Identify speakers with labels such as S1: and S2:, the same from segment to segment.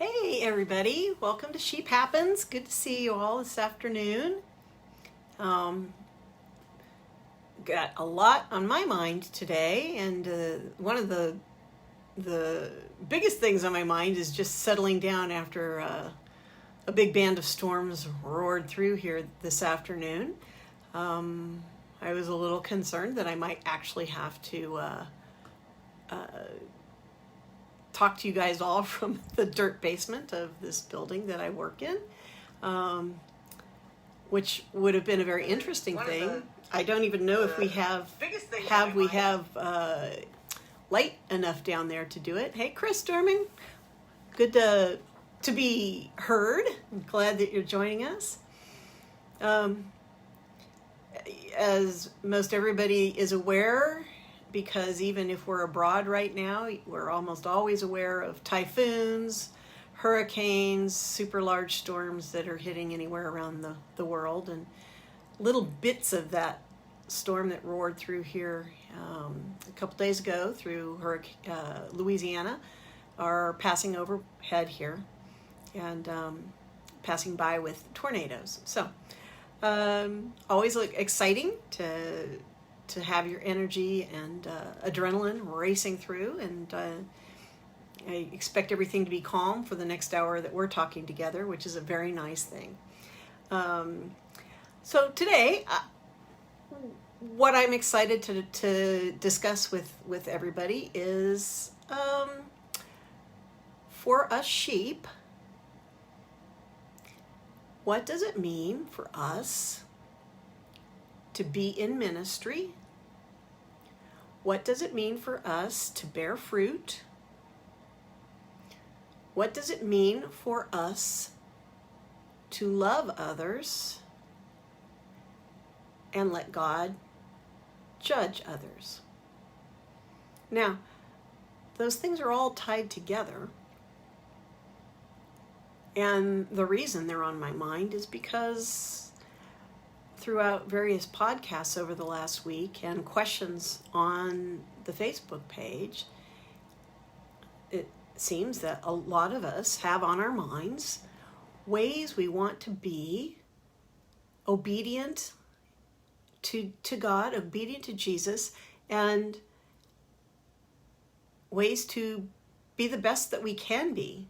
S1: Hey everybody, welcome to Sheep Happens. Good to see you all this afternoon. Got a lot on my mind today, and one of the biggest things on my mind is just settling down after a big band of storms roared through here this afternoon. I was a little concerned that I might actually have to talk to you guys all from the dirt basement of this building that I work in, which would have been a very interesting thing. I don't even know if we have light enough down there to do it. Hey, Chris Storming, good to be heard. I'm glad that you're joining us. As most everybody is aware, because even if we're abroad right now, we're almost always aware of typhoons, hurricanes, super large storms that are hitting anywhere around the world. And little bits of that storm that roared through here a couple days ago through Louisiana are passing overhead here and passing by with tornadoes. So always exciting to have your energy and adrenaline racing through, and I expect everything to be calm for the next hour that we're talking together, which is a very nice thing. So today, what I'm excited to discuss with everybody is for us sheep, what does it mean for us to be in ministry? What does it mean for us to bear fruit? What does it mean for us to love others and let God judge others? Now, those things are all tied together. And the reason they're on my mind is because throughout various podcasts over the last week and questions on the Facebook page, it seems that a lot of us have on our minds ways we want to be obedient to God, obedient to Jesus, and ways to be the best that we can be.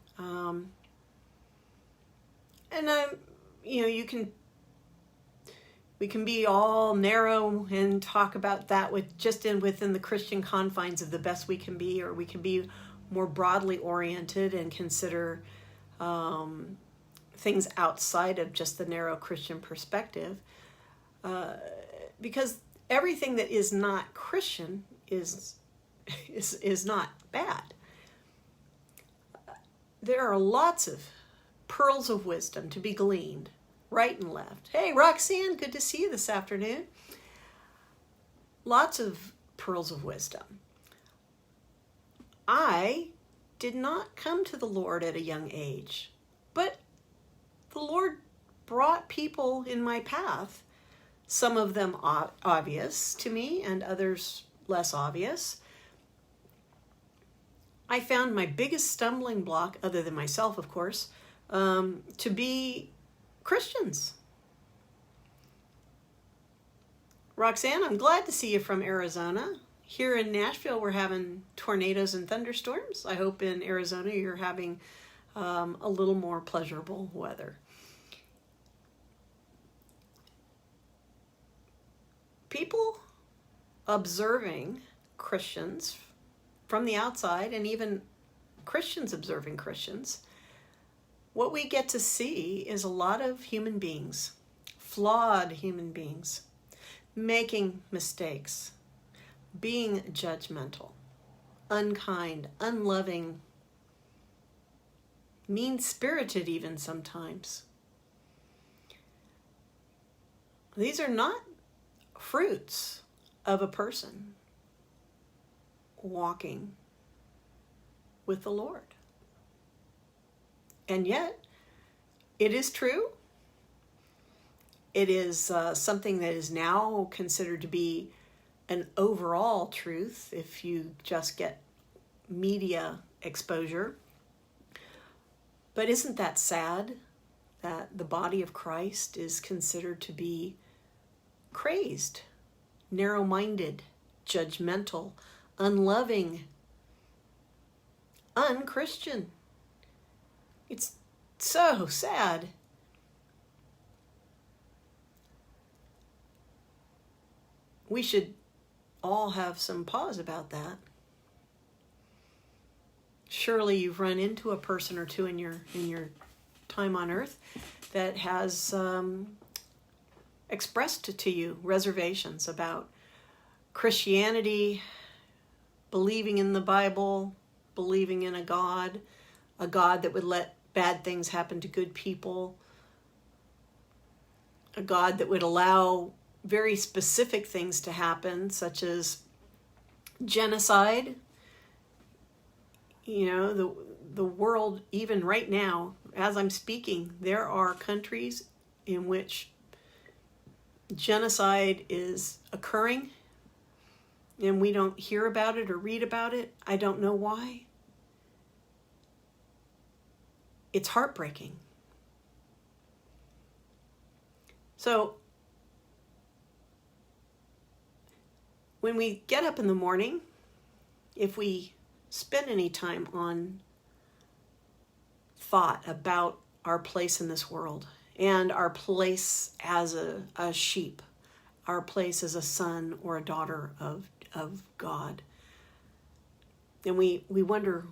S1: We can be all narrow and talk about that within the Christian confines of the best we can be, or we can be more broadly oriented and consider things outside of just the narrow Christian perspective. Because everything that is not Christian is not bad. There are lots of pearls of wisdom to be gleaned right and left. Hey, Roxanne, good to see you this afternoon. Lots of pearls of wisdom. I did not come to the Lord at a young age, but the Lord brought people in my path, some of them obvious to me and others less obvious. I found my biggest stumbling block, other than myself, of course, to be Christians. Roxanne, I'm glad to see you from Arizona. Here in Nashville, we're having tornadoes and thunderstorms. I hope in Arizona you're having a little more pleasurable weather. People observing Christians from the outside, and even Christians observing Christians, what we get to see is a lot of human beings, flawed human beings, making mistakes, being judgmental, unkind, unloving, mean-spirited even sometimes. These are not fruits of a person walking with the Lord. And yet, it is true. It is something that is now considered to be an overall truth if you just get media exposure. But isn't that sad that the body of Christ is considered to be crazed, narrow-minded, judgmental, unloving, unchristian? It's so sad. We should all have some pause about that. Surely you've run into a person or two in your time on earth that has expressed to you reservations about Christianity, believing in the Bible, believing in a God that would let bad things happen to good people, a God that would allow very specific things to happen, such as genocide. You know, the world, even right now, as I'm speaking, there are countries in which genocide is occurring, and we don't hear about it or read about it. I don't know why. It's heartbreaking. So, when we get up in the morning, if we spend any time on thought about our place in this world and our place as a sheep, our place as a son or a daughter of God, and we wonder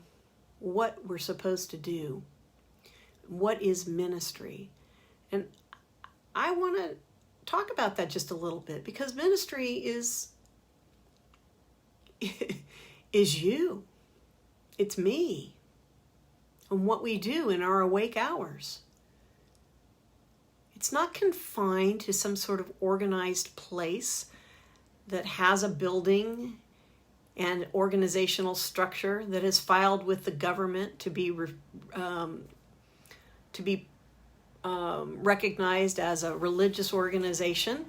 S1: what we're supposed to do, what is ministry. And I want to talk about that just a little bit, because ministry is you. It's me and what we do in our awake hours. It's not confined to some sort of organized place that has a building and organizational structure that is filed with the government to be recognized as a religious organization.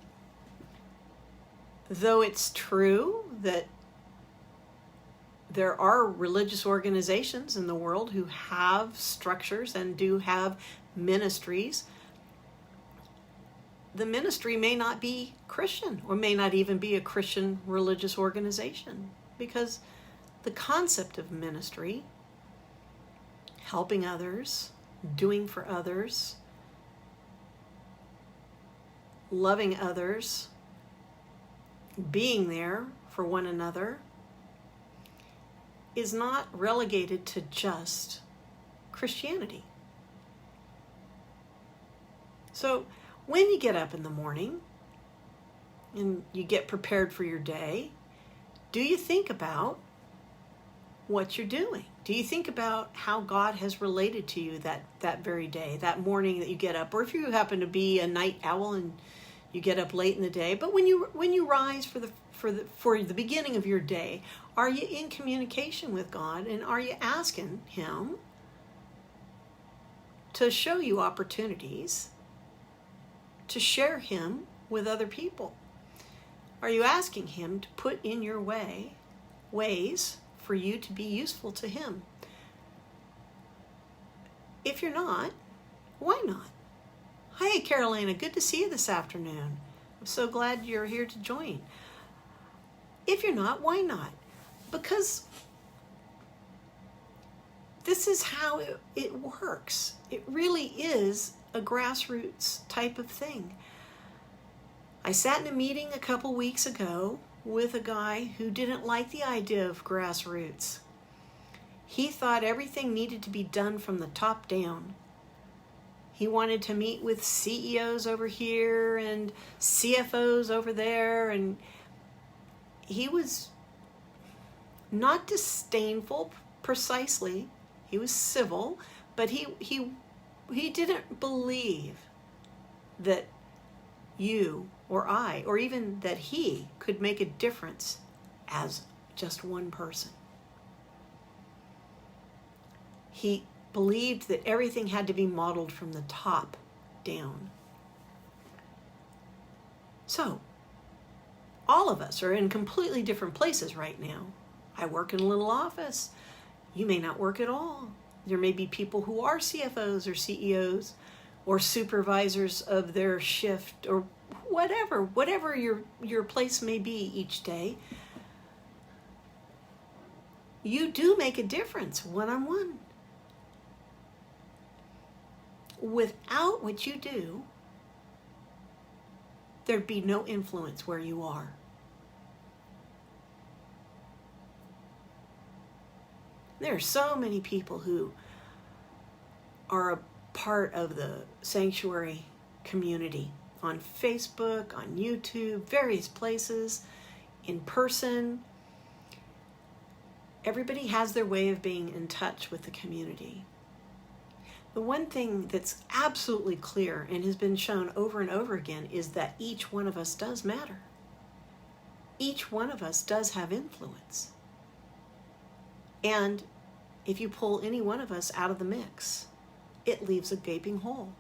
S1: Though it's true that there are religious organizations in the world who have structures and do have ministries, the ministry may not be Christian, or may not even be a Christian religious organization, because the concept of ministry, helping others, doing for others, loving others, being there for one another, is not relegated to just Christianity. So when you get up in the morning and you get prepared for your day, do you think about what you're doing? Do you think about how God has related to you that very day, that morning that you get up? Or if you happen to be a night owl and you get up late in the day, but when you rise for the beginning of your day, are you in communication with God, and are you asking Him to show you opportunities to share Him with other people? Are you asking Him to put in your way ways for you to be useful to Him? If you're not, why not? Hi, Carolina, good to see you this afternoon. I'm so glad you're here to join. If you're not, why not? Because this is how it works. It really is a grassroots type of thing. I sat in a meeting a couple weeks ago with a guy who didn't like the idea of grassroots. He thought everything needed to be done from the top down. He wanted to meet with CEOs over here and CFOs over there, and he was not disdainful precisely. He was civil, but he didn't believe that you or I, or even that he could make a difference as just one person. He believed that everything had to be modeled from the top down. So, all of us are in completely different places right now. I work in a little office. You may not work at all. There may be people who are CFOs or CEOs or supervisors of their shift or whatever your place may be each day. You do make a difference one-on-one. Without what you do, there'd be no influence where you are. There are so many people who are a part of the sanctuary community on Facebook, on YouTube, various places, in person. Everybody has their way of being in touch with the community. The one thing that's absolutely clear and has been shown over and over again is that each one of us does matter. Each one of us does have influence. And if you pull any one of us out of the mix, it leaves a gaping hole.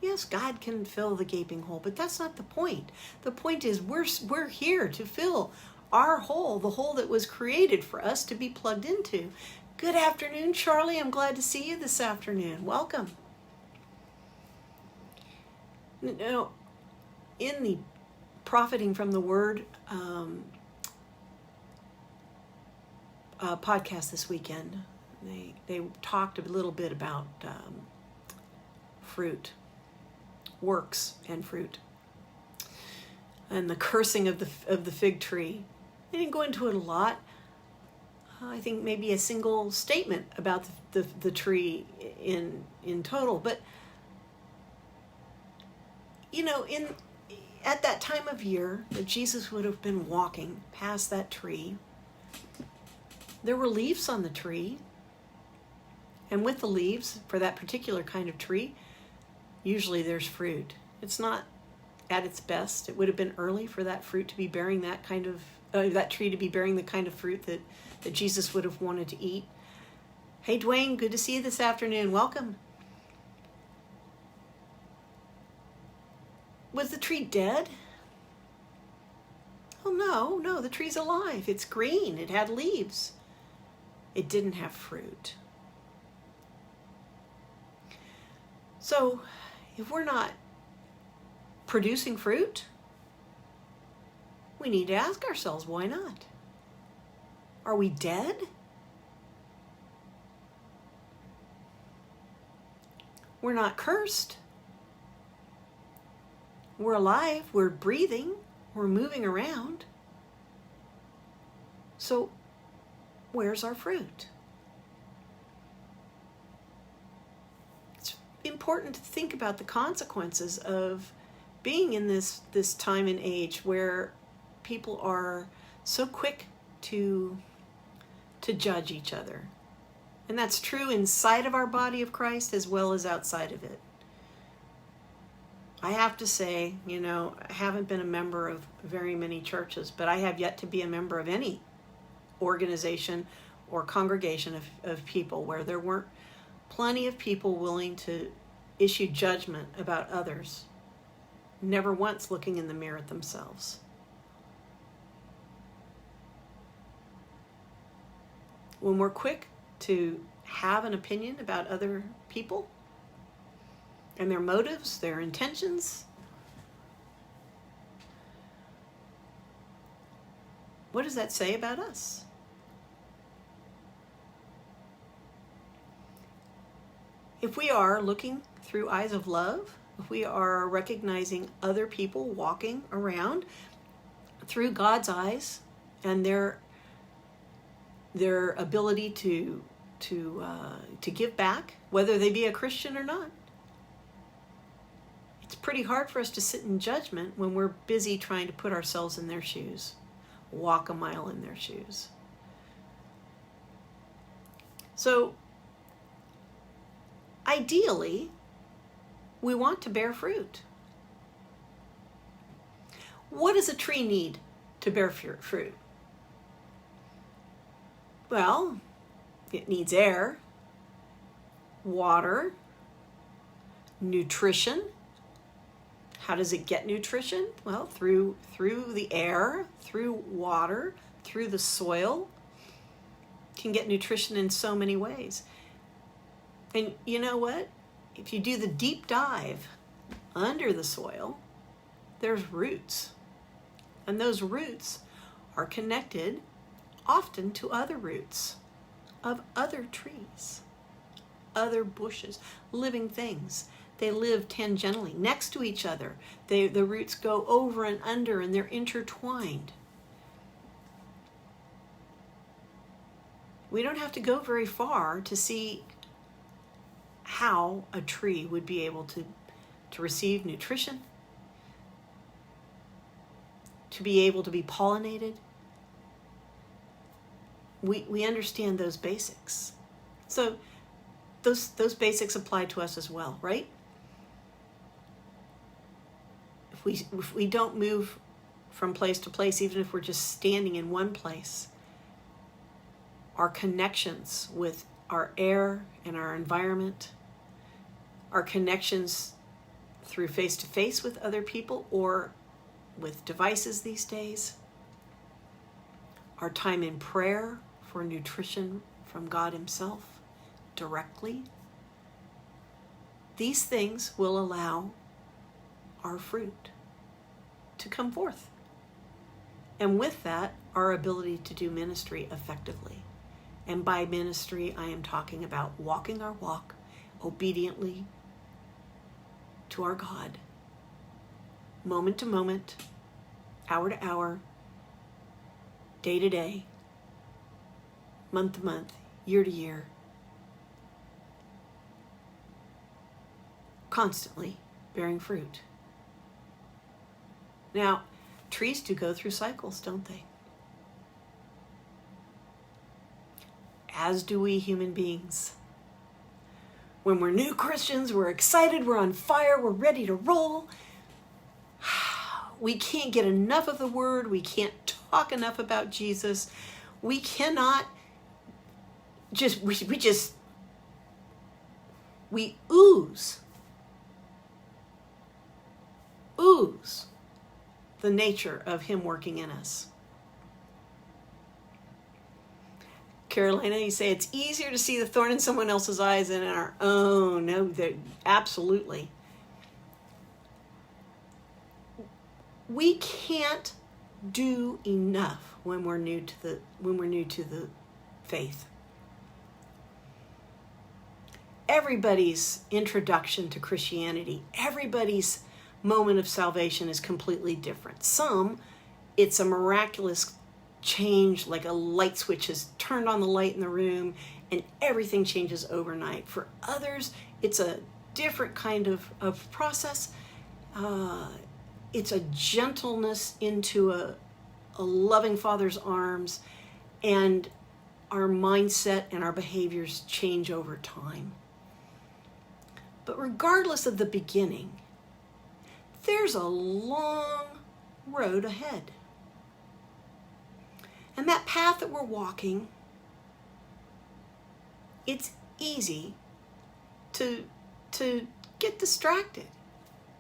S1: Yes, God can fill the gaping hole, but that's not the point. The point is we're here to fill our hole, the hole that was created for us to be plugged into. Good afternoon, Charlie. I'm glad to see you this afternoon. Welcome. Now, in the Profiting from the Word podcast this weekend, they talked a little bit about fruit, works and fruit, and the cursing of the fig tree. They didn't go into it a lot. I think maybe a single statement about the tree in total. But you know, at that time of year that Jesus would have been walking past that tree, there were leaves on the tree. And with the leaves, for that particular kind of tree, usually there's fruit. It's not at its best. It would have been early for that fruit to be bearing that kind of, that tree to be bearing the kind of fruit that Jesus would have wanted to eat. Hey, Dwayne, good to see you this afternoon. Welcome. Was the tree dead? Oh, no, the tree's alive. It's green. It had leaves. It didn't have fruit. So, if we're not producing fruit, we need to ask ourselves, why not? Are we dead? We're not cursed. We're alive. We're breathing. We're moving around. So, where's our fruit? It's important to think about the consequences of being in this time and age where people are so quick to judge each other. And that's true inside of our body of Christ as well as outside of it. I have to say, I haven't been a member of very many churches, but I have yet to be a member of any organization or congregation of people where there weren't plenty of people willing to issue judgment about others, never once looking in the mirror at themselves. When we're quick to have an opinion about other people and their motives, their intentions, what does that say about us? If we are looking through eyes of love, if we are recognizing other people walking around through God's eyes and their ability to give back, whether they be a Christian or not, it's pretty hard for us to sit in judgment when we're busy trying to put ourselves in their shoes, walk a mile in their shoes. So, ideally, we want to bear fruit. What does a tree need to bear fruit? Well, it needs air, water, nutrition. How does it get nutrition? Well, through the air, through water, through the soil. can get nutrition in so many ways. And you know what? If you do the deep dive under the soil, there's roots. And those roots are connected often to other roots of other trees, other bushes, living things. They live tangentially next to each other. The roots go over and under, and they're intertwined. We don't have to go very far to see how a tree would be able to receive nutrition, to be able to be pollinated. We understand those basics. So those basics apply to us as well, right? If we don't move from place to place, even if we're just standing in one place, our connections with our air and our environment, our connections through face-to-face with other people or with devices these days, our time in prayer for nutrition from God Himself directly, these things will allow our fruit to come forth. And with that, our ability to do ministry effectively. And by ministry, I am talking about walking our walk obediently to our God, moment to moment, hour to hour, day to day, month to month, year to year, constantly bearing fruit. Now, trees do go through cycles, don't they? As do we human beings. When we're new Christians, we're excited, we're on fire, we're ready to roll. We can't get enough of the Word. We can't talk enough about Jesus. We cannot we ooze the nature of Him working in us. Carolina, you say it's easier to see the thorn in someone else's eyes than in our own. No, absolutely. We can't do enough when we're new to the faith. Everybody's introduction to Christianity, everybody's moment of salvation is completely different. Some, it's a miraculous change, like a light switch is turned on the light in the room and everything changes overnight. For others, it's a different kind of process. It's a gentleness into a loving Father's arms, and our mindset and our behaviors change over time. But regardless of the beginning, there's a long road ahead. And that path that we're walking, it's easy to get distracted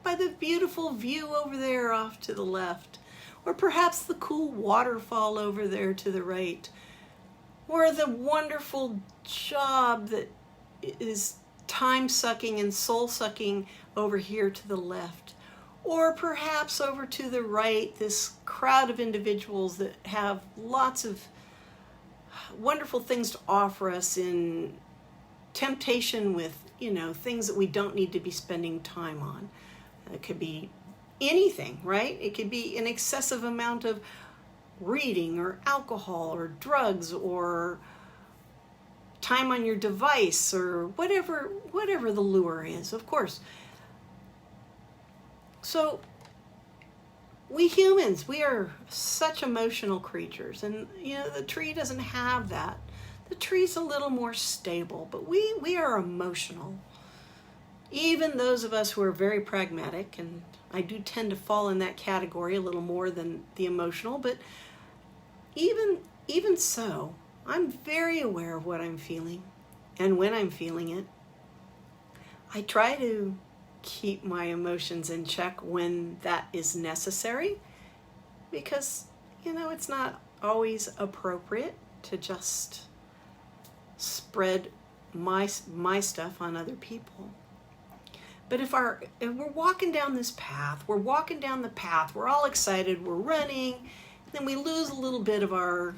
S1: by the beautiful view over there off to the left, or perhaps the cool waterfall over there to the right, or the wonderful job that is time-sucking and soul-sucking over here to the left. Or perhaps over to the right, this crowd of individuals that have lots of wonderful things to offer us in temptation with, things that we don't need to be spending time on. It could be anything, right? It could be an excessive amount of reading or alcohol or drugs or time on your device or whatever the lure is, of course. So we humans, we are such emotional creatures, and the tree doesn't have that. The tree's a little more stable, but we are emotional. Even those of us who are very pragmatic, and I do tend to fall in that category a little more than the emotional, but even so, I'm very aware of what I'm feeling, and when I'm feeling it. I try to keep my emotions in check when that is necessary, because it's not always appropriate to just spread my stuff on other people. But if we're walking down this path, we're walking down the path, we're all excited, we're running, then we lose a little bit of our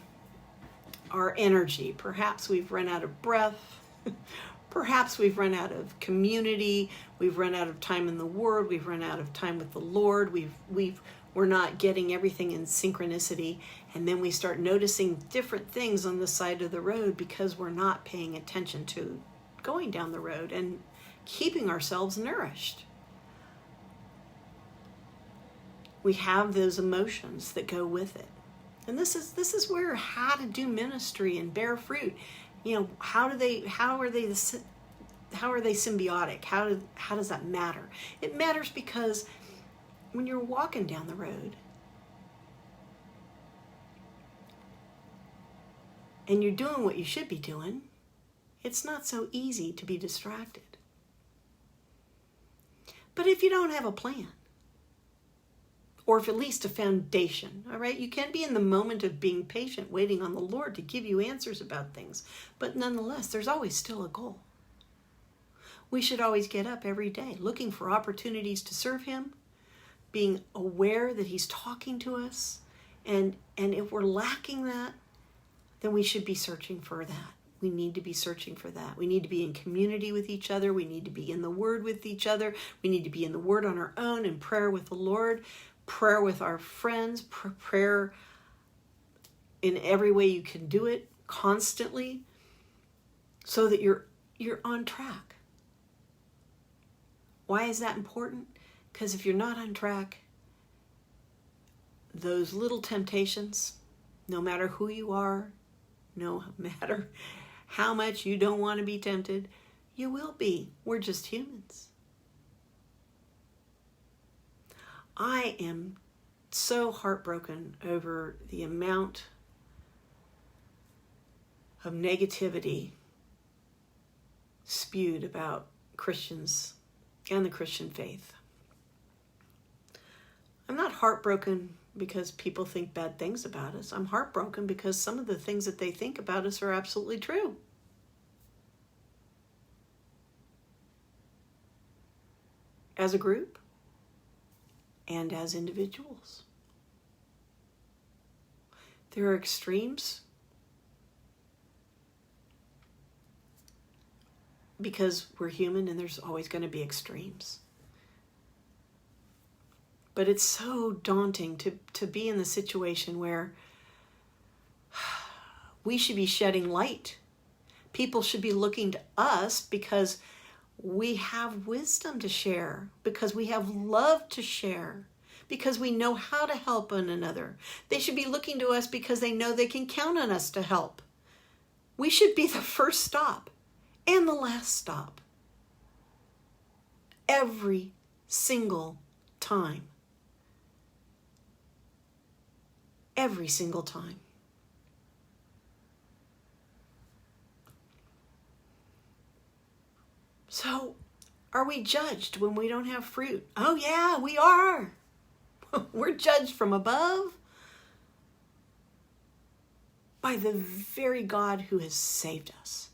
S1: energy. Perhaps we've run out of breath. Perhaps we've run out of community. We've run out of time in the Word. We've run out of time with the Lord. We're not getting everything in synchronicity. And then we start noticing different things on the side of the road because we're not paying attention to going down the road and keeping ourselves nourished. We have those emotions that go with it. And this is where how to do ministry and bear fruit. How are they symbiotic? How does that matter? It matters because when you're walking down the road and you're doing what you should be doing, it's not so easy to be distracted. But if you don't have a plan, or if at least a foundation, all right, you can be in the moment of being patient, waiting on the Lord to give you answers about things. But nonetheless, there's always still a goal. We should always get up every day looking for opportunities to serve Him, being aware that He's talking to us. And if we're lacking that, then we should be searching for that. We need to be searching for that. We need to be in community with each other. We need to be in the Word with each other. We need to be in the Word on our own, in prayer with the Lord, prayer with our friends, prayer in every way you can do it constantly, so that you're on track. Why is that important? Because if you're not on track, those little temptations, no matter who you are, no matter how much you don't want to be tempted, you will be. We're just humans. I am so heartbroken over the amount of negativity spewed about Christians and the Christian faith. I'm not heartbroken because people think bad things about us. I'm heartbroken because some of the things that they think about us are absolutely true. As a group and as individuals. There are extremes because we're human and there's always going to be extremes. But it's so daunting to be in the situation where we should be shedding light. People should be looking to us because we have wisdom to share, because we have love to share, because we know how to help one another. They should be looking to us because they know they can count on us to help. We should be the first stop and the last stop. Every single time. Every single time. So, are we judged when we don't have fruit? Oh yeah, we are. We're judged from above by the very God who has saved us.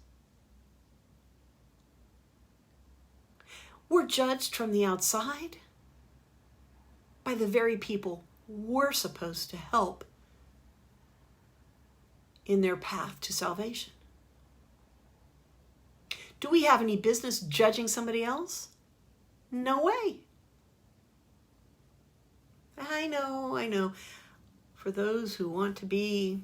S1: We're judged from the outside by the very people we're supposed to help in their path to salvation. Do we have any business judging somebody else? No way. I know. For those who want to be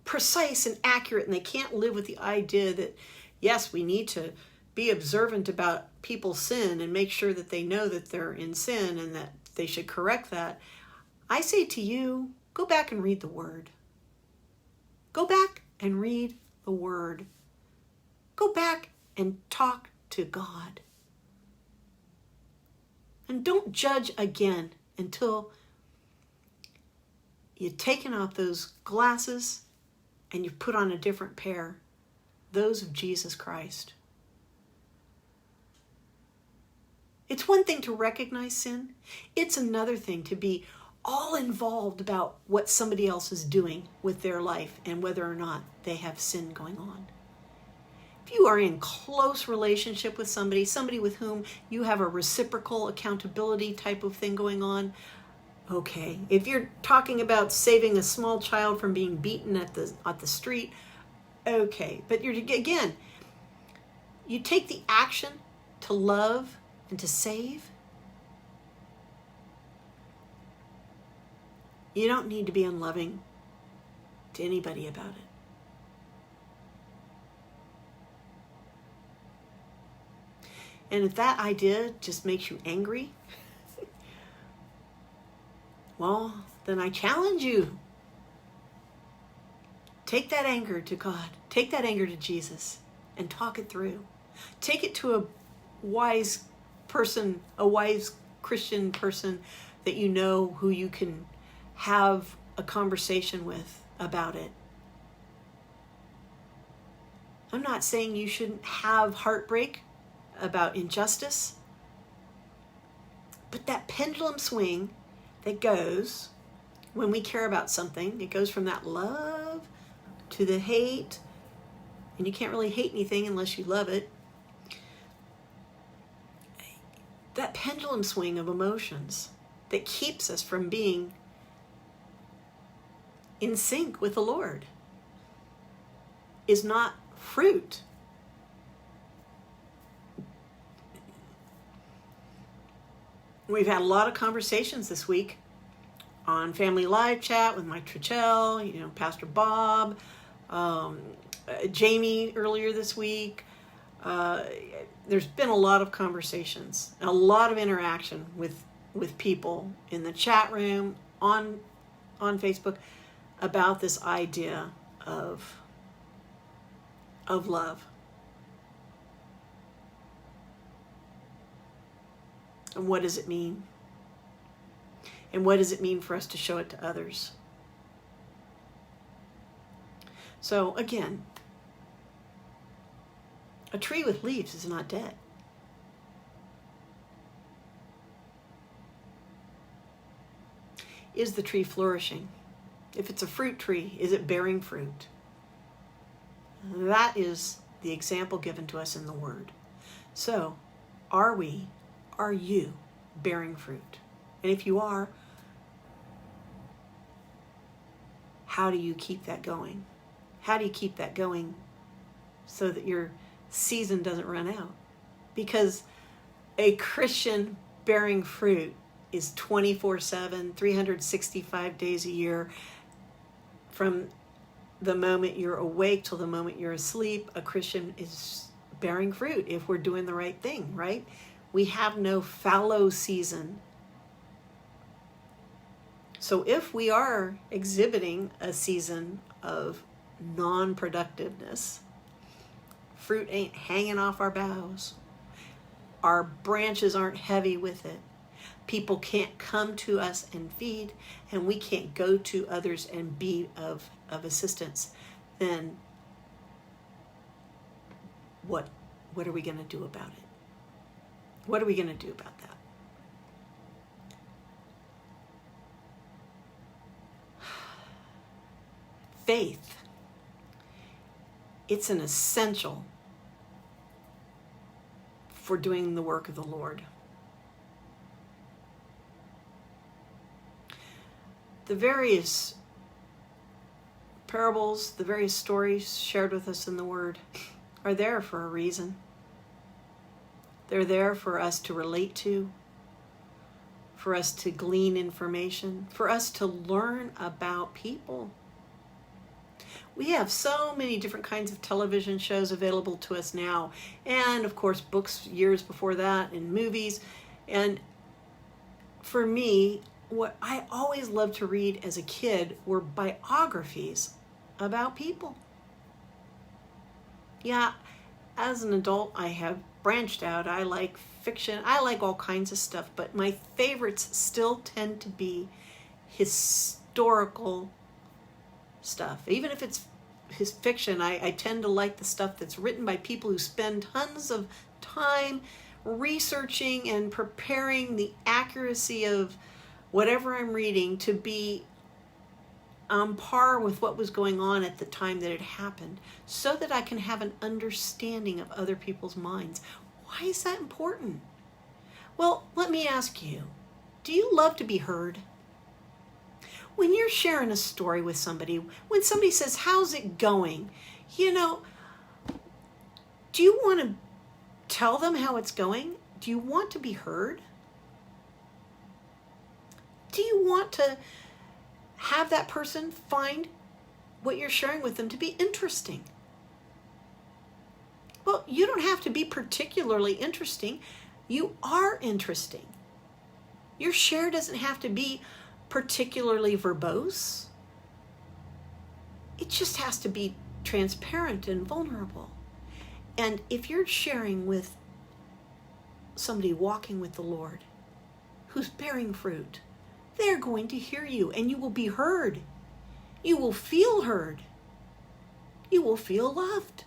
S1: precise and accurate, and they can't live with the idea that, yes, we need to be observant about people's sin and make sure that they know that they're in sin and that they should correct that. I say to you, go back and read the Word. Go back and read the Word. Go back and talk to God. And don't judge again until you've taken off those glasses and you've put on a different pair, those of Jesus Christ. It's one thing to recognize sin. It's another thing to be all involved about what somebody else is doing with their life and whether or not they have sin going on. If you are in close relationship with somebody with whom you have a reciprocal accountability type of thing going on, okay. If you're talking about saving a small child from being beaten at the street, okay. But again, you take the action to love and to save. You don't need to be unloving to anybody about it. And if that idea just makes you angry, well, then I challenge you. Take that anger to God. Take that anger to Jesus and talk it through. Take it to a wise person, a wise Christian person that you know, who you can have a conversation with about it. I'm not saying you shouldn't have heartbreak about injustice, but that pendulum swing that goes when we care about something, it goes from that love to the hate, and you can't really hate anything unless you love it. That pendulum swing of emotions that keeps us from being in sync with the Lord is not fruit. We've had a lot of conversations this week on Family Live Chat with Mike Trichell, Pastor Bob, Jamie earlier this week. There's been a lot of conversations, a lot of interaction with people in the chat room, on Facebook, about this idea of love. And what does it mean? And what does it mean for us to show it to others? So again, a tree with leaves is not dead. Is the tree flourishing? If it's a fruit tree, is it bearing fruit? That is the example given to us in the Word. So, are you bearing fruit? And if you are, how do you keep that going? How do you keep that going so that your season doesn't run out? Because a Christian bearing fruit is 24/7, 365 days a year. From the moment you're awake till the moment you're asleep, a Christian is bearing fruit if we're doing the right thing, right? We have no fallow season. So if we are exhibiting a season of non-productiveness, fruit ain't hanging off our boughs, our branches aren't heavy with it, people can't come to us and feed, and we can't go to others and be of assistance, then what are we going to do about it? What are we going to do about that? Faith. It's an essential for doing the work of the Lord. The various parables, the various stories shared with us in the Word are there for a reason. They're there for us to relate to, for us to glean information, for us to learn about people. We have so many different kinds of television shows available to us now, and of course books years before that, and movies. And for me, what I always loved to read as a kid were biographies about people. Yeah, as an adult, I have branched out. I like fiction. I like all kinds of stuff, but my favorites still tend to be historical stuff. Even if it's his fiction, I tend to like the stuff that's written by people who spend tons of time researching and preparing the accuracy of whatever I'm reading to be on par with what was going on at the time that it happened, so that I can have an understanding of other people's minds. Why is that important? Well, let me ask you, do you love to be heard? When you're sharing a story with somebody, when somebody says, how's it going? You know, do you want to tell them how it's going? Do you want to be heard? Do you want to have that person find what you're sharing with them to be interesting? Well, you don't have to be particularly interesting. You are interesting. Your share doesn't have to be particularly verbose. It just has to be transparent and vulnerable. And if you're sharing with somebody walking with the Lord, who's bearing fruit, they're going to hear you, and you will be heard. You will feel heard. You will feel loved.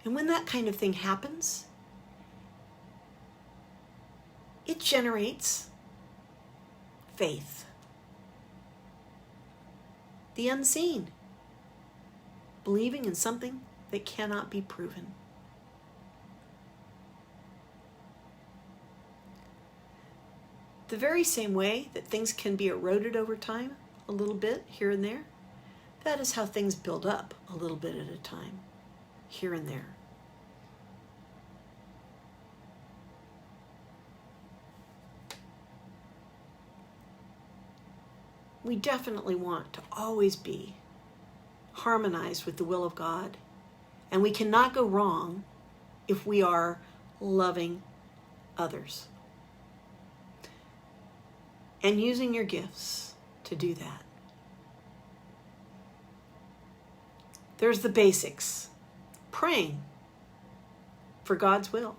S1: And when that kind of thing happens, it generates faith. The unseen. Believing in something that cannot be proven. The very same way that things can be eroded over time, a little bit here and there, that is how things build up a little bit at a time, here and there. We definitely want to always be harmonized with the will of God, and we cannot go wrong if we are loving others and using your gifts to do that. There's the basics. Praying for God's will.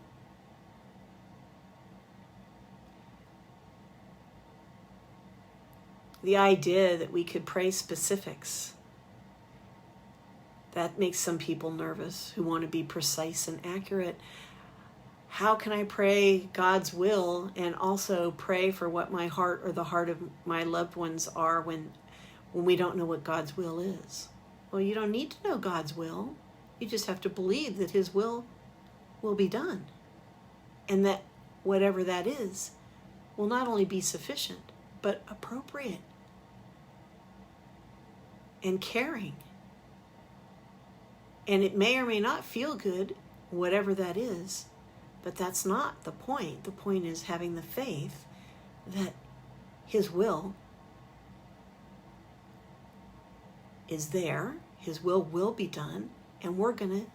S1: The idea that we could pray specifics, that makes some people nervous who want to be precise and accurate. How can I pray God's will and also pray for what my heart or the heart of my loved ones are when we don't know what God's will is? Well, you don't need to know God's will. You just have to believe that His will be done. And that whatever that is will not only be sufficient, but appropriate and caring. And it may or may not feel good, whatever that is, but that's not the point. The point is having the faith that His will is there, His will be done, and we're going to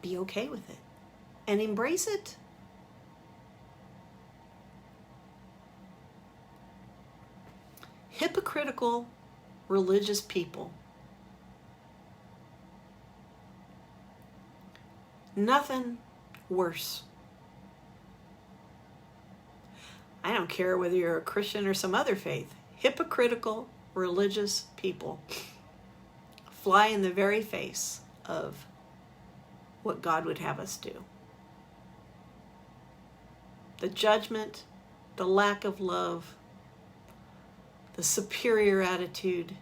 S1: be okay with it and embrace it. Hypocritical religious people. Nothing worse. I don't care whether you're a Christian or some other faith. Hypocritical religious people fly in the very face of what God would have us do. The judgment, the lack of love, the superior attitude,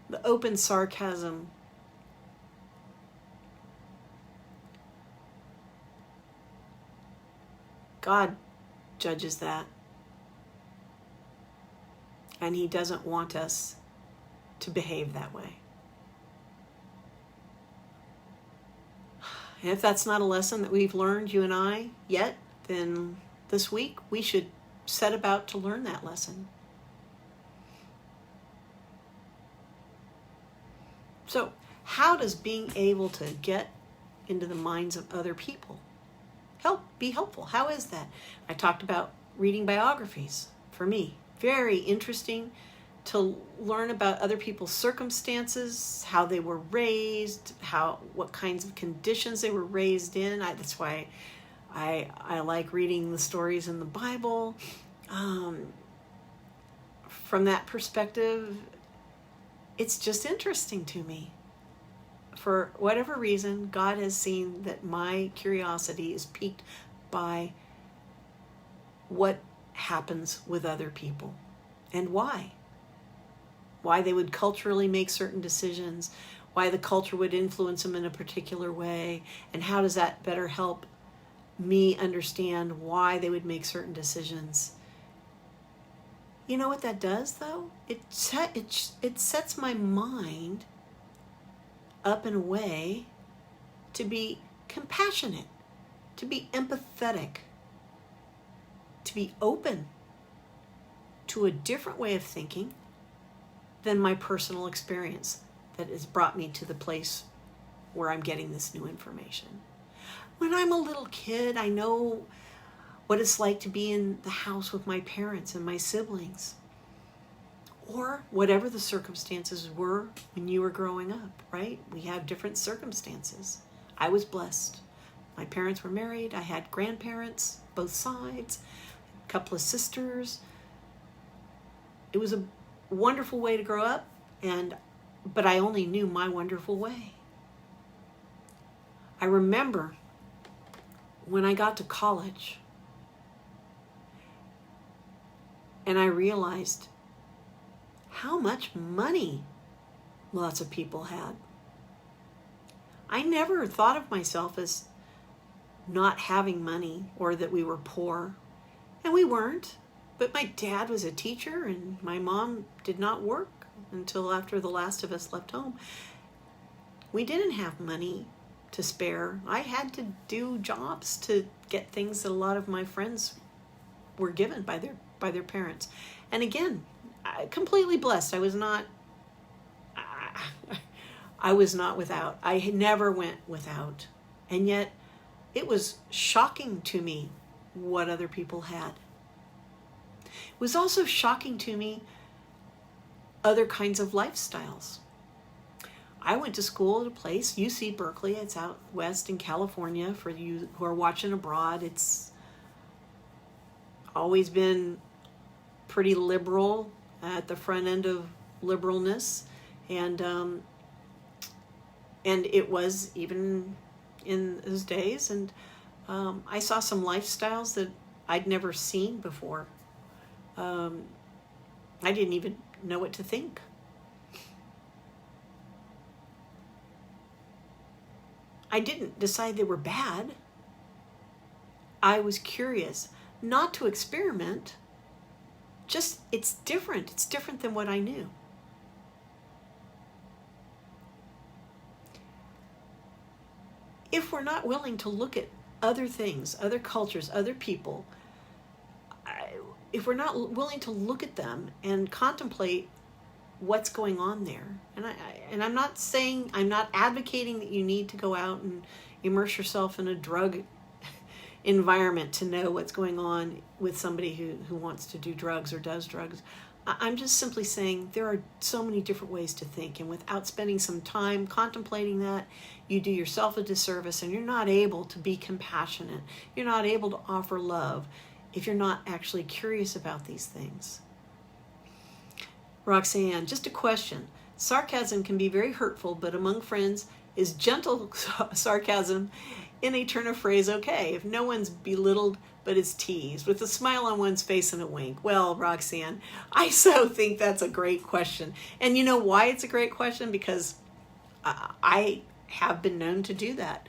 S1: the open sarcasm, God judges that. And He doesn't want us to behave that way. And if that's not a lesson that we've learned, you and I, yet, then this week we should set about to learn that lesson. So, how does being able to get into the minds of other people be helpful? How is that? I talked about reading biographies. For me, very interesting to learn about other people's circumstances, how they were raised, what kinds of conditions they were raised in. That's why I like reading the stories in the Bible. From that perspective, it's just interesting to me. for whatever reason, God has seen that my curiosity is piqued by what happens with other people and why. Why they would culturally make certain decisions, why the culture would influence them in a particular way, and how does that better help me understand why they would make certain decisions. You know what that does, though? It sets my mind up in a way to be compassionate, to be empathetic, to be open to a different way of thinking than my personal experience that has brought me to the place where I'm getting this new information. When I'm a little kid, I know what it's like to be in the house with my parents and my siblings, or whatever the circumstances were when you were growing up, right? We have different circumstances. I was blessed. My parents were married. I had grandparents, both sides, a couple of sisters. It was a wonderful way to grow up, but I only knew my wonderful way. I remember when I got to college and I realized how much money lots of people had. I never thought of myself as not having money or that we were poor, and we weren't. But my dad was a teacher and my mom did not work until after the last of us left home. We didn't have money to spare. I had to do jobs to get things that a lot of my friends were given by their parents. And again, completely blessed. I was not without. I never went without. And yet it was shocking to me what other people had. It was also shocking to me other kinds of lifestyles. I went to school at a place, UC Berkeley. It's out west in California. For you who are watching abroad, it's always been pretty liberal, at the front end of liberalness, and it was even in those days. And I saw some lifestyles that I'd never seen before. I didn't even know what to think. I didn't decide they were bad. I was curious, not to experiment, just it's different. It's different than what I knew. If we're not willing to look at other things, other cultures, other people, if we're not willing to look at them and contemplate what's going on there, and I'm not saying, I'm not advocating that you need to go out and immerse yourself in a drug environment to know what's going on with somebody who wants to do drugs or does drugs. I'm just simply saying there are so many different ways to think, and without spending some time contemplating that, you do yourself a disservice, and you're not able to be compassionate. You're not able to offer love if you're not actually curious about these things. Roxanne, just a question. Sarcasm can be very hurtful, but among friends, is gentle sarcasm in a turn of phrase okay if no one's belittled but is teased with a smile on one's face and a wink? Well, Roxanne, I so think that's a great question. And you know why it's a great question? Because I have been known to do that.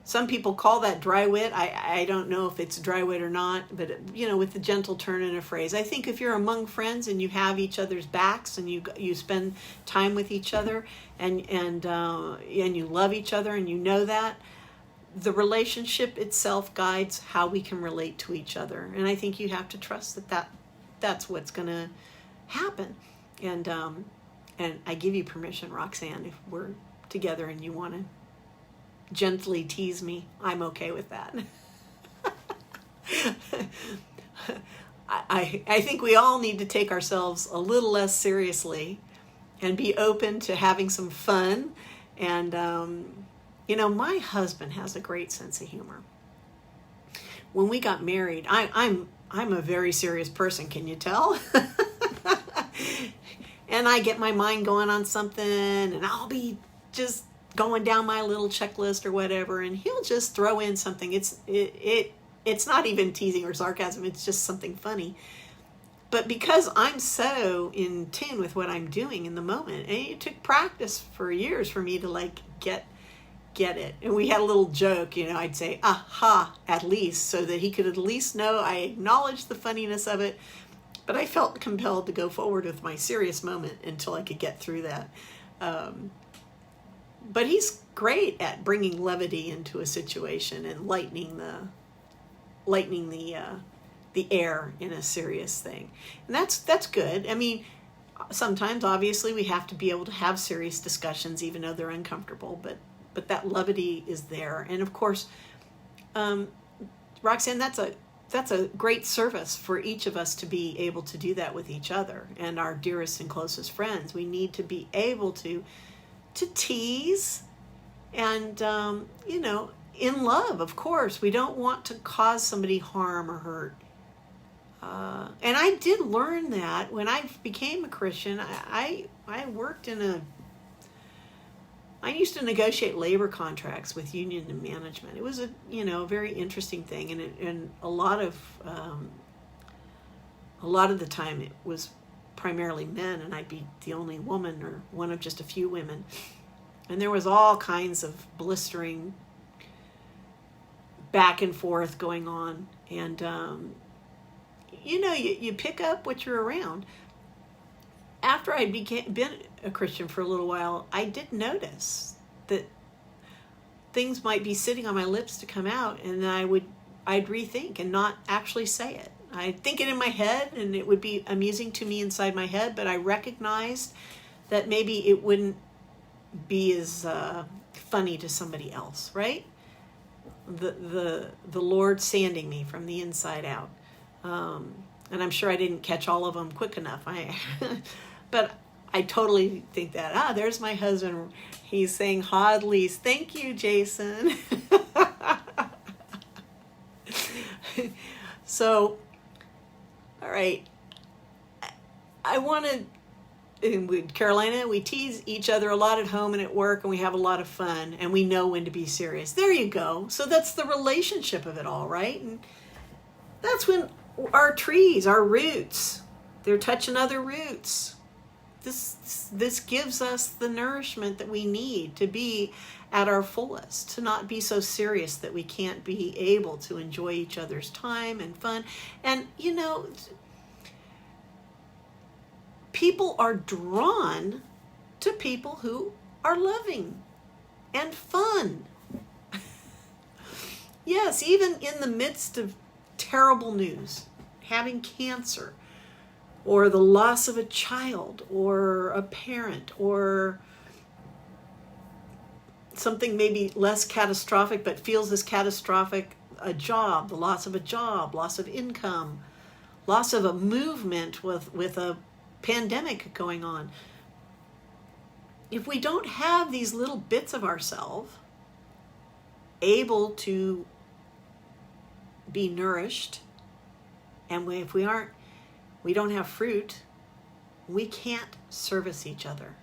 S1: Some people call that dry wit. I don't know if it's dry wit or not, but with the gentle turn in a phrase. I think if you're among friends and you have each other's backs and you spend time with each other and you love each other and you know that, the relationship itself guides how we can relate to each other. And I think you have to trust that's what's going to happen. And I give you permission, Roxanne, if we're together and you want to gently tease me, I'm okay with that. I think we all need to take ourselves a little less seriously and be open to having some fun. And, my husband has a great sense of humor. When we got married, I'm a very serious person, can you tell? and I get my mind going on something, and I'll be just going down my little checklist or whatever, and he'll just throw in something. It's not even teasing or sarcasm, it's just something funny. But because I'm so in tune with what I'm doing in the moment, and it took practice for years for me to like get it. And we had a little joke, I'd say, aha, at least, so that he could at least know I acknowledged the funniness of it. But I felt compelled to go forward with my serious moment until I could get through that. But he's great at bringing levity into a situation and lightening the air in a serious thing. And that's good. I mean, sometimes obviously we have to be able to have serious discussions even though they're uncomfortable, but that levity is there. And of course, Roxanne, that's a great service for each of us to be able to do that with each other and our dearest and closest friends. We need to be able to tease and, in love, of course. We don't want to cause somebody harm or hurt. And I did learn that when I became a Christian. I worked I used to negotiate labor contracts with union and management. It was a very interesting thing, and a lot of the time it was primarily men, and I'd be the only woman or one of just a few women, and there was all kinds of blistering back and forth going on, and you pick up what you're around. After I'd been a Christian for a little while, I did notice that things might be sitting on my lips to come out, and I'd rethink and not actually say it. I'd think it in my head, and it would be amusing to me inside my head, but I recognized that maybe it wouldn't be as funny to somebody else, right? The Lord sanding me from the inside out. And I'm sure I didn't catch all of them quick enough. But I totally think that, there's my husband. He's saying Hodleys. Thank you, Jason. So, all right. I wanted, in Carolina, we tease each other a lot at home and at work, and we have a lot of fun, and we know when to be serious. There you go. So that's the relationship of it all, right? And that's when our trees, our roots, they're touching other roots. This gives us the nourishment that we need to be at our fullest, to not be so serious that we can't be able to enjoy each other's time and fun. And, people are drawn to people who are loving and fun. Yes, even in the midst of terrible news, having cancer, or the loss of a child or a parent, or something maybe less catastrophic but feels as catastrophic, the loss of a job, loss of income, loss of a movement with a pandemic going on. If we don't have these little bits of ourselves able to be nourished, and if we don't have fruit, we can't service each other.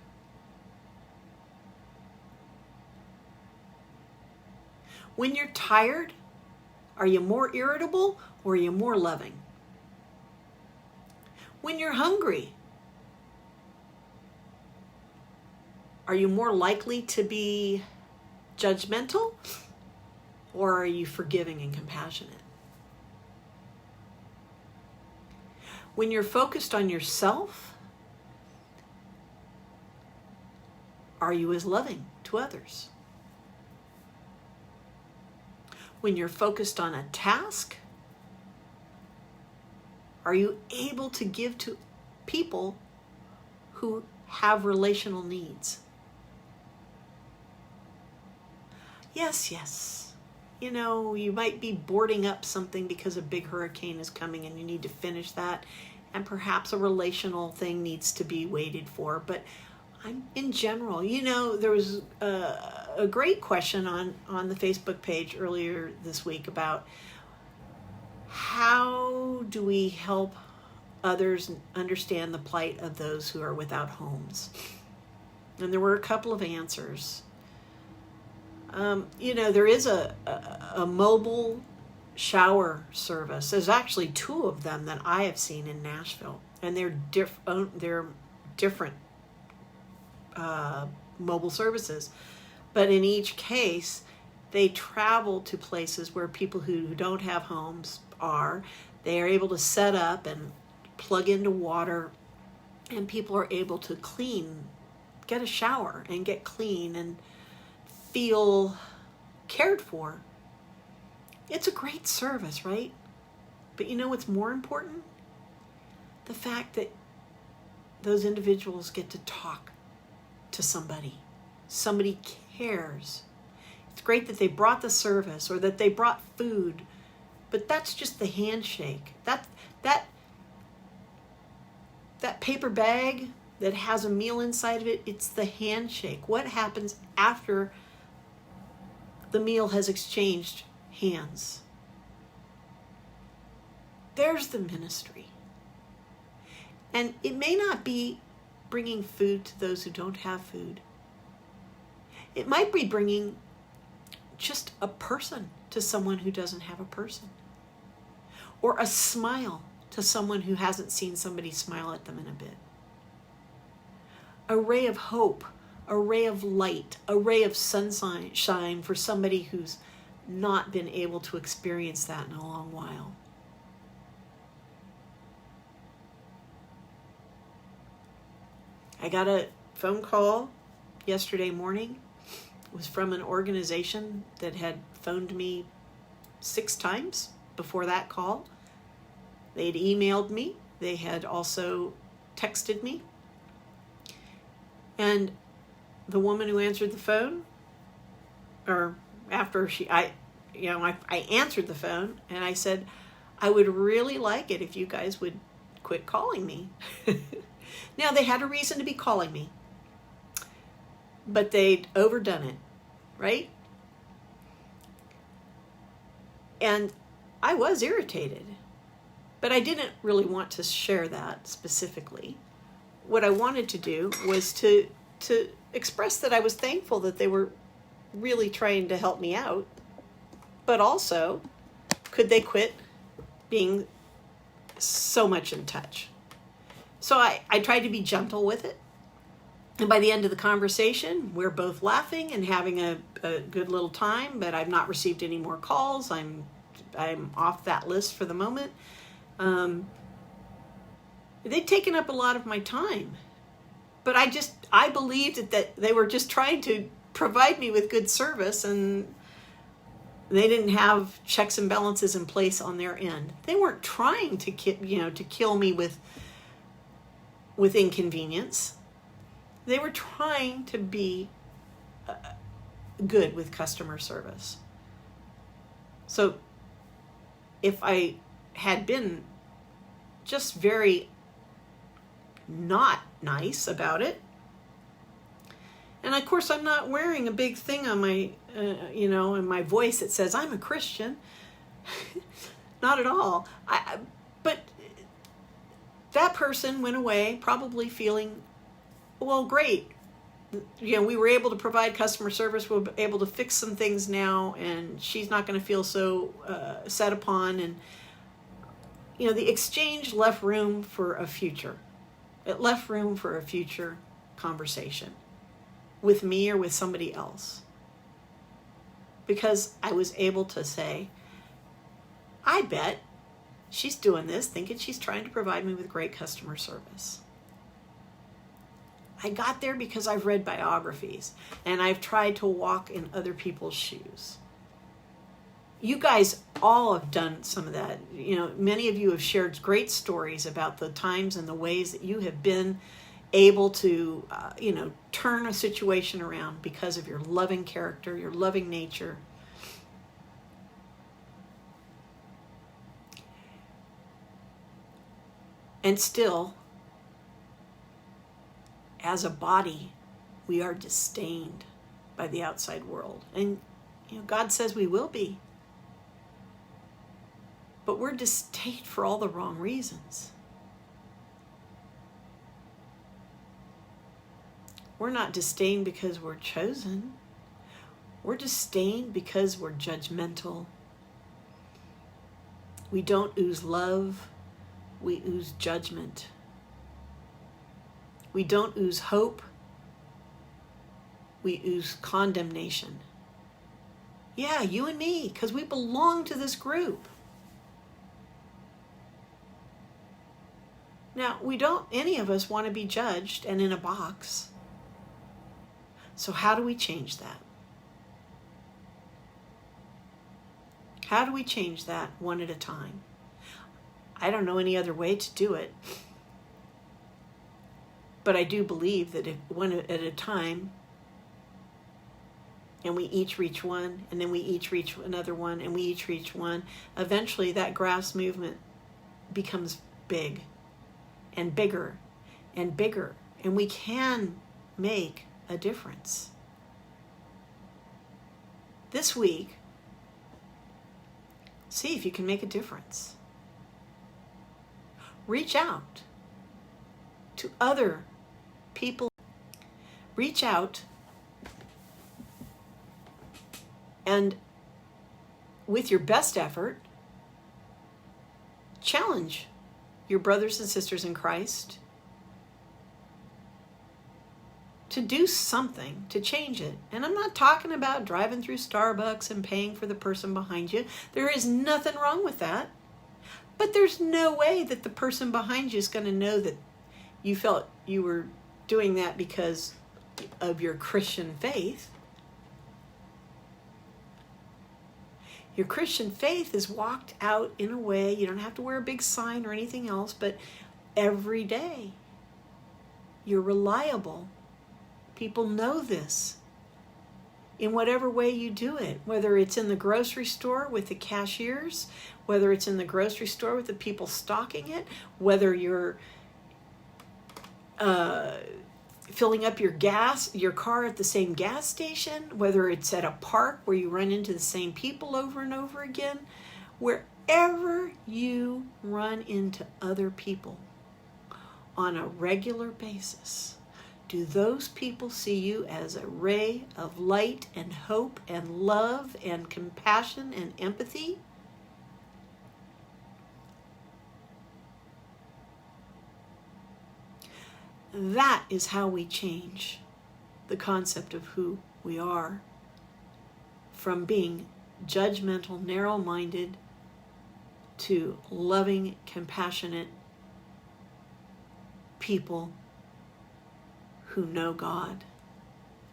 S1: When you're tired, are you more irritable or are you more loving? When you're hungry, are you more likely to be judgmental or are you forgiving and compassionate? When you're focused on yourself, are you as loving to others? When you're focused on a task, are you able to give to people who have relational needs? Yes. You might be boarding up something because a big hurricane is coming and you need to finish that, and perhaps a relational thing needs to be waited for. But in general, there was a great question on the Facebook page earlier this week about how do we help others understand the plight of those who are without homes. And there were a couple of answers. There is a mobile shower service. There's actually 2 of them that I have seen in Nashville, and they're different mobile services. But in each case, they travel to places where people who don't have homes are. They are able to set up and plug into water, and people are able to get a shower and get clean and feel cared for. It's a great service, right? But you know what's more important? The fact that those individuals get to talk to somebody. Somebody cares. It's great that they brought the service or that they brought food, but that's just the handshake. That paper bag that has a meal inside of it, it's the handshake. What happens after the meal has exchanged hands? There's the ministry. And it may not be bringing food to those who don't have food. It might be bringing just a person to someone who doesn't have a person. Or a smile to someone who hasn't seen somebody smile at them in a bit. A ray of hope, a ray of light, a ray of sunshine for somebody who's not been able to experience that in a long while. I got a phone call yesterday morning. It was from an organization that had phoned me 6 times before that call. They'd emailed me. They had also texted me. And the woman who answered the phone, or after I answered the phone and I said, I would really like it if you guys would quit calling me. Now, they had a reason to be calling me, but they'd overdone it, right? And I was irritated, but I didn't really want to share that specifically. What I wanted to do was to express that I was thankful that they were really trying to help me out, but also, could they quit being so much in touch? So I tried to be gentle with it. And by the end of the conversation, we're both laughing and having a good little time, but I've not received any more calls. I'm off that list for the moment. They'd taken up a lot of my time. But I believed that they were just trying to provide me with good service, and they didn't have checks and balances in place on their end. They weren't trying to kill me with inconvenience. They were trying to be good with customer service. So if I had been just very not nice about it, and of course I'm not wearing a big thing on my, in my voice that says I'm a Christian. Not at all. But that person went away probably feeling, well, great. We were able to provide customer service. We're able to fix some things now, and she's not going to feel so set upon. And, the exchange left room for a future. It left room for a future conversation with me or with somebody else. Because I was able to say, I bet she's doing this thinking she's trying to provide me with great customer service. I got there because I've read biographies and I've tried to walk in other people's shoes. You guys all have done some of that. Many of you have shared great stories about the times and the ways that you have been able to, turn a situation around because of your loving character, your loving nature. And still, as a body, we are disdained by the outside world. And, God says we will be. But we're disdained for all the wrong reasons. We're not disdained because we're chosen. We're disdained because we're judgmental. We don't ooze love, we ooze judgment. We don't ooze hope, we ooze condemnation. Yeah, you and me, because we belong to this group. Now, any of us want to be judged and in a box. So how do we change that? How do we change that one at a time? I don't know any other way to do it. But I do believe that if one at a time, and we each reach one, and then we each reach another one, and we each reach one, eventually that grass movement becomes big and bigger and bigger, and we can make a difference. This week, see if you can make a difference. Reach out to other people. Reach out and with your best effort, challenge your brothers and sisters in Christ to do something to change it. And I'm not talking about driving through Starbucks and paying for the person behind you. There is nothing wrong with that. But there's no way that the person behind you is going to know that you felt you were doing that because of your Christian faith. Your Christian faith is walked out in a way, you don't have to wear a big sign or anything else, but every day you're reliable. People know this in whatever way you do it, whether it's in the grocery store with the cashiers, whether it's in the grocery store with the people stocking it, whether you're filling up your car at the same gas station, whether it's at a park where you run into the same people over and over again, wherever you run into other people on a regular basis, do those people see you as a ray of light and hope and love and compassion and empathy? That is how we change the concept of who we are, from being judgmental, narrow-minded, to loving, compassionate people who know God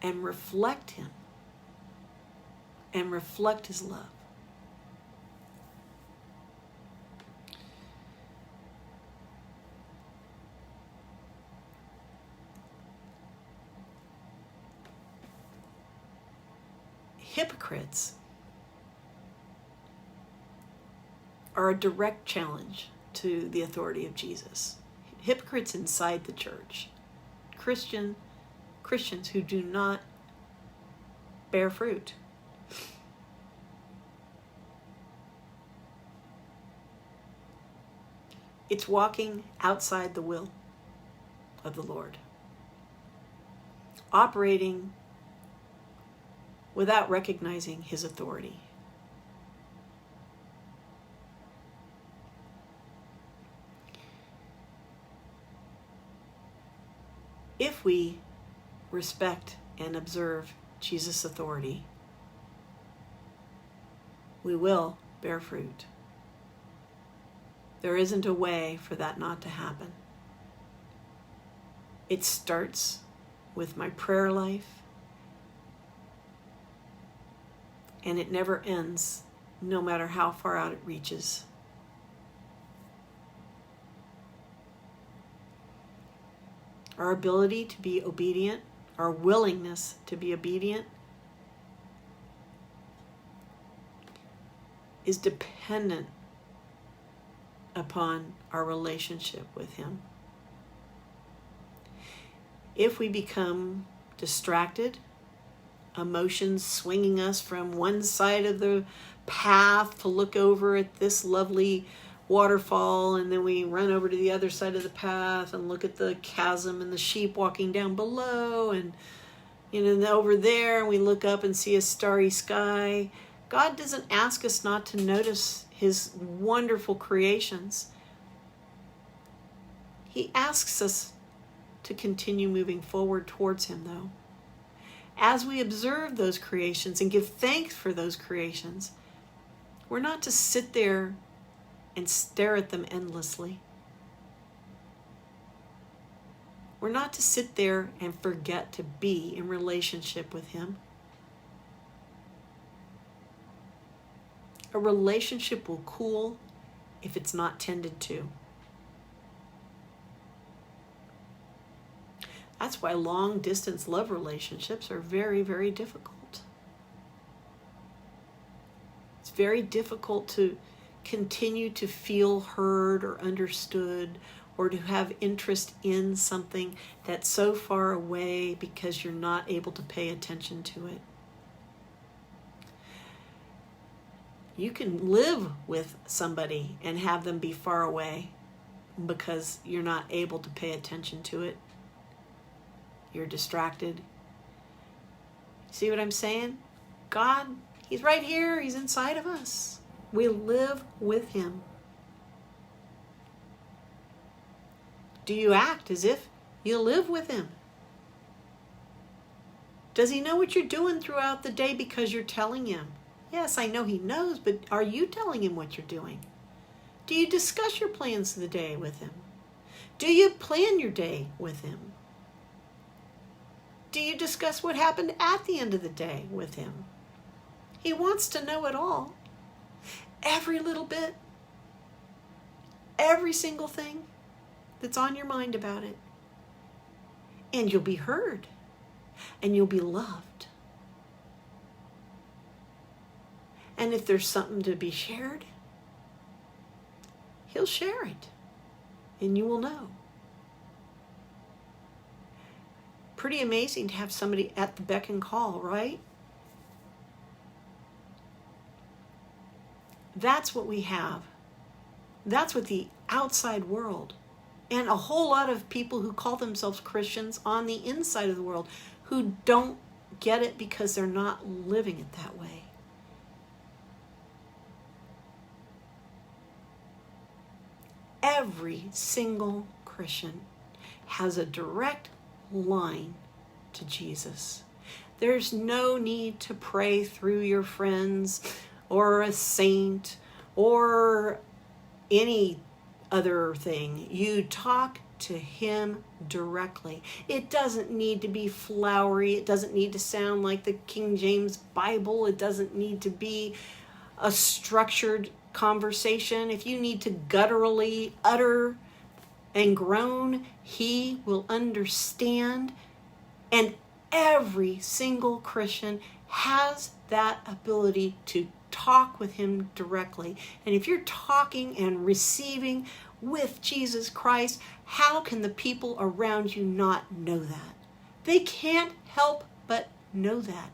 S1: and reflect Him and reflect His love. Hypocrites are a direct challenge to the authority of Jesus. Hypocrites inside the church. Christians who do not bear fruit. It's walking outside the will of the Lord. Operating without recognizing His authority. If we respect and observe Jesus' authority, we will bear fruit. There isn't a way for that not to happen. It starts with my prayer life, and it never ends, no matter how far out it reaches. Our ability to be obedient, our willingness to be obedient, is dependent upon our relationship with Him. If we become distracted, emotions swinging us from one side of the path to look over at this lovely waterfall, and then we run over to the other side of the path and look at the chasm and the sheep walking down below, and over there we look up and see a starry sky. God doesn't ask us not to notice his wonderful creations. He asks us to continue moving forward towards him, though. As we observe those creations and give thanks for those creations, we're not to sit there and stare at them endlessly. We're not to sit there and forget to be in relationship with him. A relationship will cool if it's not tended to. That's why long-distance love relationships are very, very difficult. It's very difficult to continue to feel heard or understood, or to have interest in something that's so far away because you're not able to pay attention to it. You can live with somebody and have them be far away because you're not able to pay attention to it. You're distracted. See what I'm saying? God, he's right here. He's inside of us. We live with him. Do you act as if you live with him? Does he know what you're doing throughout the day because you're telling him? Yes, I know he knows, but are you telling him what you're doing? Do you discuss your plans of the day with him? Do you plan your day with him? Do you discuss what happened at the end of the day with him? He wants to know it all. Every little bit. Every single thing that's on your mind about it. And you'll be heard. And you'll be loved. And if there's something to be shared, he'll share it. And you will know. Pretty amazing to have somebody at the beck and call, right? That's what we have. That's what the outside world and a whole lot of people who call themselves Christians on the inside of the world who don't get it because they're not living it that way. Every single Christian has a direct line to Jesus. There's no need to pray through your friends or a saint or any other thing. You talk to him directly. It doesn't need to be flowery. It doesn't need to sound like the King James Bible. It doesn't need to be a structured conversation. If you need to gutturally utter and groan, he will understand. And every single Christian has that ability to talk with him directly. And if you're talking and receiving with Jesus Christ, how can the people around you not know that? They can't help but know that.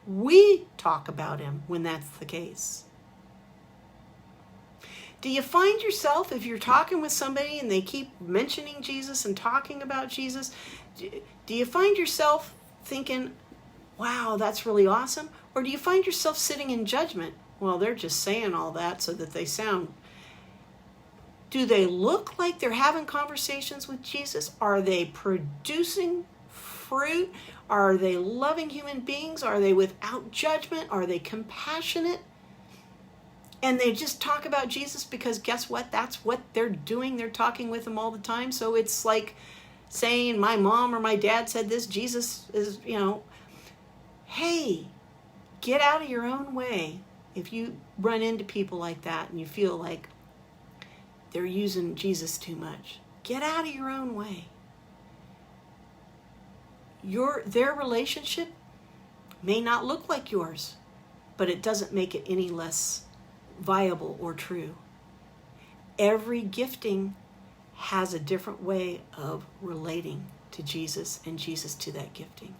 S1: We talk about him when that's the case. Do you find yourself, if you're talking with somebody and they keep mentioning Jesus and talking about Jesus, do you find yourself thinking, wow, that's really awesome? Or do you find yourself sitting in judgment? Well, they're just saying all that so that they sound. Do they look like they're having conversations with Jesus? Are they producing fruit? Are they loving human beings? Are they without judgment? Are they compassionate? And they just talk about Jesus because guess what? That's what they're doing. They're talking with him all the time. So it's like saying my mom or my dad said this. Jesus is, hey, get out of your own way. If you run into people like that and you feel like they're using Jesus too much, get out of your own way. Their relationship may not look like yours, but it doesn't make it any less viable or true. Every gifting has a different way of relating to Jesus and Jesus to that gifting.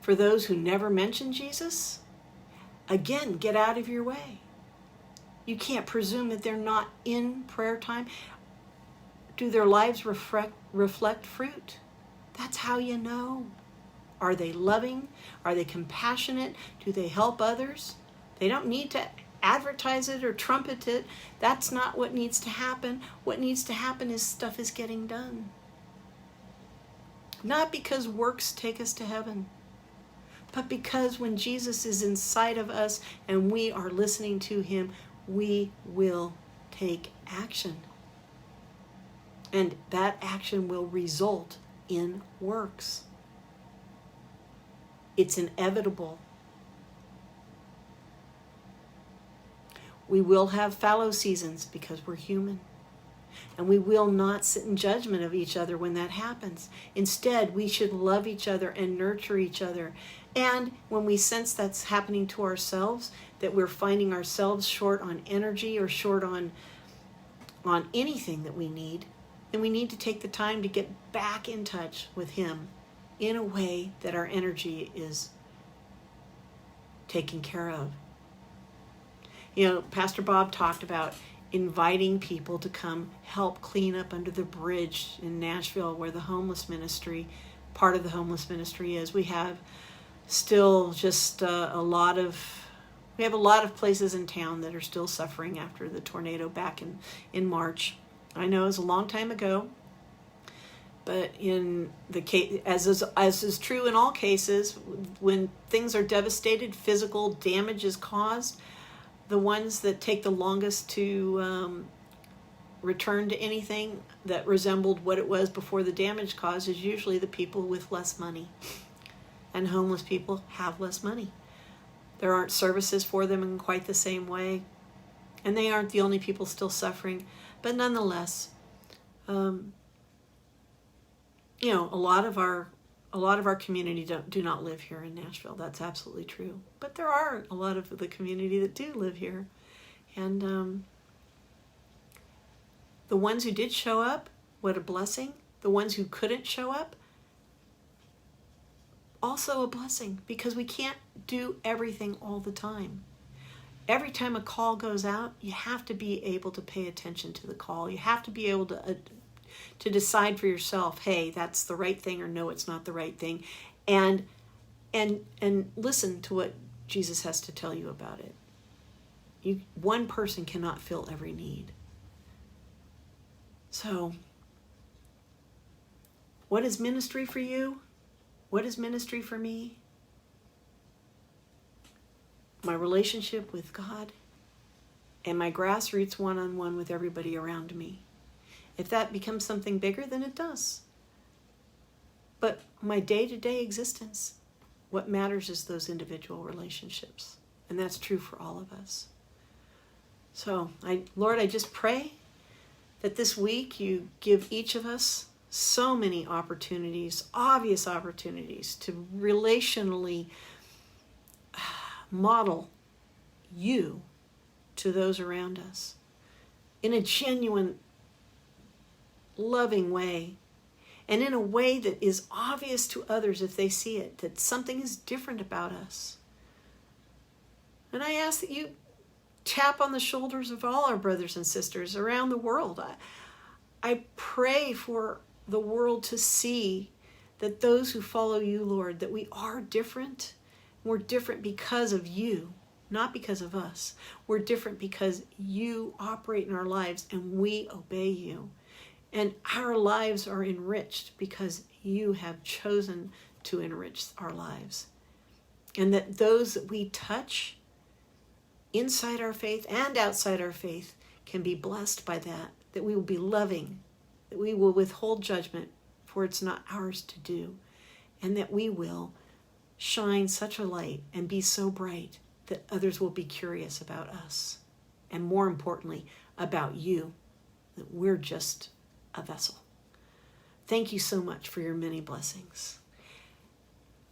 S1: For those who never mention Jesus, again, get out of your way. You can't presume that they're not in prayer time. Do their lives reflect fruit? That's how you know. Are they loving? Are they compassionate? Do they help others? They don't need to advertise it or trumpet it. That's not what needs to happen. What needs to happen is stuff is getting done. Not because works take us to heaven, but because when Jesus is inside of us and we are listening to him, we will take action. And that action will result in works. It's inevitable. We will have fallow seasons because we're human. And we will not sit in judgment of each other when that happens. Instead, we should love each other and nurture each other. And when we sense that's happening to ourselves, that we're finding ourselves short on energy or short on anything that we need, then we need to take the time to get back in touch with him in a way that our energy is taken care of. You know, Pastor Bob talked about inviting people to come help clean up under the bridge in Nashville where the homeless ministry, part of the homeless ministry is. We have still just we have a lot of places in town that are still suffering after the tornado back in March. I know it was a long time ago, but in the case, as is true in all cases, when things are devastated, physical damage is caused, the ones that take the longest to return to anything that resembled what it was before the damage caused is usually the people with less money. And homeless people have less money. There aren't services for them in quite the same way. And they aren't the only people still suffering. But nonetheless, you know, a lot of our community do not live here in Nashville. That's absolutely true. But there are a lot of the community that do live here. And the ones who did show up, what a blessing. The ones who couldn't show up, also a blessing, because we can't do everything all the time. Every time a call goes out, you have to be able to pay attention to the call. You have to be able to decide for yourself, hey, that's the right thing, or no, it's not the right thing, and listen to what Jesus has to tell you about it. One person cannot fill every need. So, what is ministry for you? What is ministry for me? My relationship with God and my grassroots one-on-one with everybody around me. If that becomes something bigger, then it does. But my day-to-day existence, what matters is those individual relationships. And that's true for all of us. So, Lord, I just pray that this week you give each of us so many opportunities, obvious opportunities, to relationally model you to those around us in a genuine, loving way, and in a way that is obvious to others if they see it, that something is different about us. And I ask that you tap on the shoulders of all our brothers and sisters around the world. I pray for the world to see that those who follow you, Lord, that we are different. We're different because of you, not because of us. We're different because you operate in our lives and we obey you. And our lives are enriched because you have chosen to enrich our lives. And that those that we touch inside our faith and outside our faith can be blessed by that, that we will be loving, that we will withhold judgment, for it's not ours to do, and that we will shine such a light and be so bright that others will be curious about us, and more importantly, about you, that we're just a vessel. Thank you so much for your many blessings.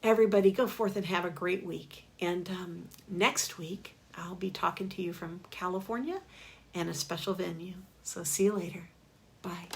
S1: Everybody, go forth and have a great week. And next week, I'll be talking to you from California and a special venue. So see you later. Bye.